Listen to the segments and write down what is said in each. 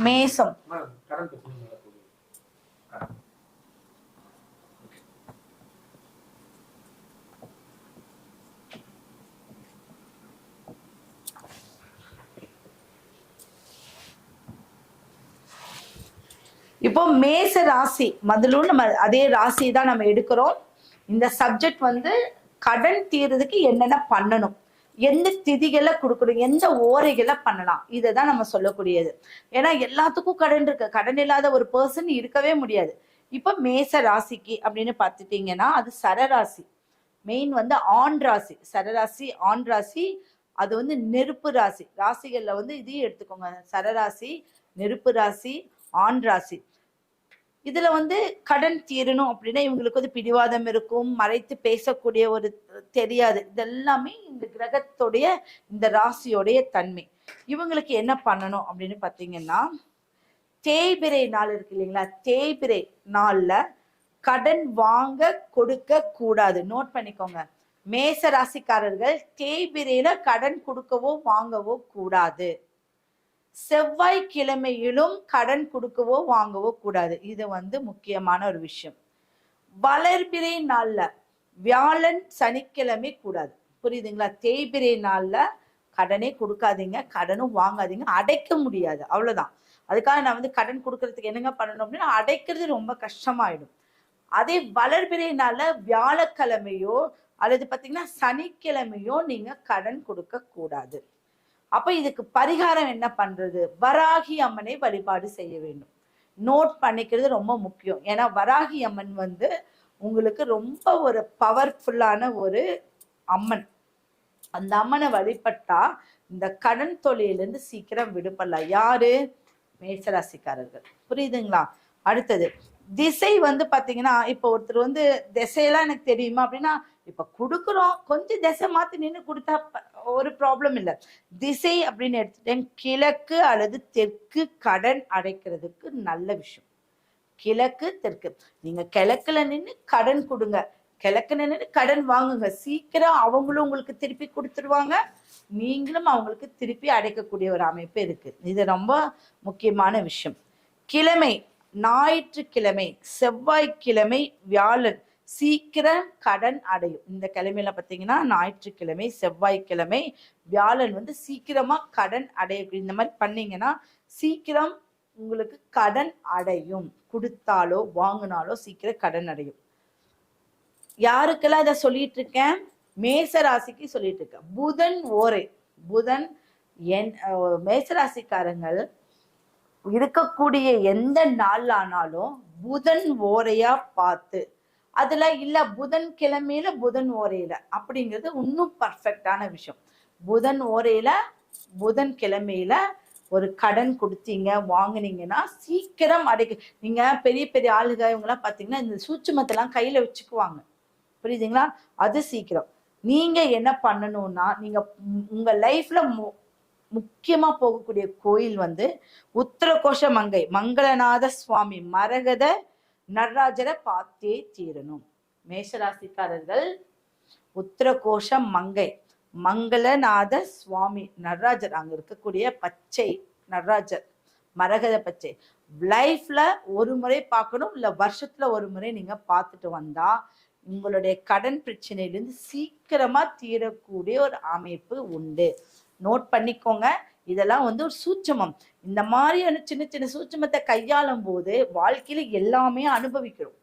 மேசம். இப்போ மேச ராசி முதலும் நம்ம அதே ராசி தான் நம்ம எடுக்கிறோம். இந்த சப்ஜெக்ட் வந்து கடன் தீர்றதுக்கு என்னென்ன பண்ணணும், எந்த திதிகளை கொடுக்கணும், எந்த ஓரைகளை பண்ணலாம், இதை தான் நம்ம சொல்லக்கூடியது. ஏன்னா எல்லாத்துக்கும் கடன் இருக்கு, கடன் இல்லாத ஒரு பர்சன் இருக்கவே முடியாது. இப்ப மேச ராசிக்கு அப்படின்னு பார்த்துட்டீங்கன்னா அது சரராசி. மெயின் வந்து ஆண் ராசி, சரராசி ஆண் ராசி. அது வந்து நெருப்பு ராசி. ராசிகள்ல வந்து இதையும் எடுத்துக்கோங்க, சரராசி, நெருப்பு ராசி, ஆண் ராசி. இதுல வந்து கடன் தீரணும் அப்படின்னா இவங்களுக்கு வந்து பிடிவாதம் இருக்கும், மறைத்து பேசக்கூடிய ஒரு தெரியாது. இதெல்லாமே இந்த கிரகத்துடைய இந்த ராசியோடைய தன்மை. இவங்களுக்கு என்ன பண்ணணும் அப்படின்னு பாத்தீங்கன்னா, தேய்பிரை நாள் இருக்கு இல்லைங்களா, தேய்பிரை நாள்ல கடன் வாங்க கொடுக்க கூடாது. நோட் பண்ணிக்கோங்க, மேச ராசிக்காரர்கள் தேய்பிரையில கடன் கொடுக்கவோ வாங்கவோ கூடாது. செவ்வாய்க்கிழமையிலும் கடன் கொடுக்கவோ வாங்கவோ கூடாது. இது வந்து முக்கியமான ஒரு விஷயம். வளர்பிறை நாள்ல வியாழன் சனிக்கிழமை கூடாது. புரியுதுங்களா? தேய்பிறை நாள்ல கடனே கொடுக்காதீங்க, கடனும் வாங்காதீங்க, அடைக்க முடியாது, அவ்வளவுதான். அதுக்காக நான் வந்து கடன் கொடுக்கறதுக்கு என்னங்க பண்ணணும் அப்படின்னா அடைக்கிறது ரொம்ப கஷ்டமாயிடும். அதே வளர்பிறை நாள்ல வியாழக்கிழமையோ அல்லது பாத்தீங்கன்னா சனிக்கிழமையோ நீங்க கடன் கொடுக்க கூடாது. அப்ப இதுக்கு பரிகாரம் என்ன பண்றது? வராகி அம்மனை வழிபாடு செய்ய வேண்டும். நோட் பண்ணிக்கிறது ரொம்ப முக்கியம். ஏன்னா வராகி அம்மன் வந்து உங்களுக்கு ரொம்ப ஒரு பவர்ஃபுல்லான ஒரு அம்மன். அந்த அம்மனை வழிபட்டா இந்த கடன் தொல்லையிலிருந்து சீக்கிரம் விடுபடலாம். யாரு? மேசராசிக்காரர்கள். புரியுதுங்களா? அடுத்தது திசை வந்து பாத்தீங்கன்னா, இப்ப ஒருத்தர் வந்து திசையெல்லாம் எனக்கு தெரியுமா அப்படின்னா, இப்ப கொடுக்குறோம், கொஞ்சம் திசை மாத்தி நின்று கொடுத்தா ஒரு ப்ராப்ளம் இல்லை. திசை அப்படின்னு எடுத்துட்டேன், கிழக்கு அல்லது தெற்கு கடன் அடைக்கிறதுக்கு நல்ல விஷயம். கிழக்கு தெற்கு. நீங்க கிழக்குல நின்று கடன் கொடுங்க, கிழக்குல நின்று கடன் வாங்குங்க, சீக்கிரம் அவங்களும் உங்களுக்கு திருப்பி கொடுத்துருவாங்க, நீங்களும் அவங்களுக்கு திருப்பி அடைக்கக்கூடிய ஒரு அமைப்பு இருக்கு. இது ரொம்ப முக்கியமான விஷயம். கிழமை ஞாயிற்றுக்கிழமை, செவ்வாய்க்கிழமை, வியாழன் சீக்கிரம் கடன் அடையும். இந்த கிழமையில பார்த்தீங்கன்னா ஞாயிற்றுக்கிழமை, செவ்வாய்க்கிழமை, வியாழன் வந்து சீக்கிரமா கடன் அடையும். இந்த மாதிரி பண்ணீங்கன்னா சீக்கிரம் உங்களுக்கு கடன் அடையும். கொடுத்தாலோ வாங்கினாலோ சீக்கிரம் கடன் அடையும். யாருக்கெல்லாம் இதை சொல்லிட்டு இருக்கேன்? மேச ராசிக்கு சொல்லிட்டு இருக்கேன். புதன் ஓரை. புதன் மேசராசிக்காரங்கள் இருக்கக்கூடிய எந்த நாள் ஆனாலும் புதன் ஓரையா பார்த்து, அதுல இல்ல புதன் கிழமையில புதன் ஓரையில அப்படிங்கிறது இன்னும் பர்ஃபெக்டான விஷயம். புதன் ஓரையில புதன் கிழமையில ஒரு கடன் கொடுத்தீங்க வாங்கினீங்கன்னா சீக்கிரம் அடைக்க. நீங்க பெரிய பெரிய ஆளுங்க இவங்கெல்லாம் பாத்தீங்கன்னா இந்த சூட்சுமத்தெல்லாம் கையில வச்சுக்குவாங்க. புரியுதுங்களா? அது சீக்கிரம். நீங்க என்ன பண்ணணும்னா, நீங்க உங்க லைஃப்ல முக்கியமா போகக்கூடிய கோயில் வந்து உத்தரகோஷ மங்கை மங்களநாத சுவாமி மரகத நடராஜரை பார்த்தே தீரணும். மேஷராசிக்காரர்கள் உத்தரகோஷ மங்கை மங்களநாத சுவாமி நடராஜர், அங்க இருக்கக்கூடிய பச்சை நடராஜர் மரகத பச்சை லைஃப்ல ஒரு முறை பார்க்கணும், இல்ல வருஷத்துல ஒரு முறை நீங்க பார்த்துட்டு வந்தா உங்களுடைய கடன் பிரச்சனையிலிருந்து சீக்கிரமா தீரக்கூடிய ஒரு அமைப்பு உண்டு. நோட் பண்ணிக்கோங்க. இதெல்லாம் வந்து ஒரு சூட்சமம். இந்த மாதிரியான சின்ன சின்ன சூட்சமத்தை கையாளும் போது வாழ்க்கையில எல்லாமே அனுபவிக்கிறோம்.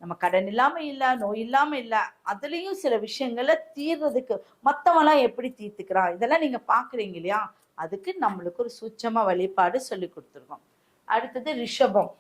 நம்ம கடன் இல்லாம இல்ல, நோய் இல்லாம இல்ல, அதுலயும் சில விஷயங்களை தீர்றதுக்கு மத்தவெல்லாம் எப்படி தீர்த்துக்கிறான் இதெல்லாம் நீங்க பாக்குறீங்க இல்லையா? அதுக்கு நம்மளுக்கு ஒரு சூட்சம வழிபாடு சொல்லி கொடுத்துருக்கோம். அடுத்தது ரிஷபம்.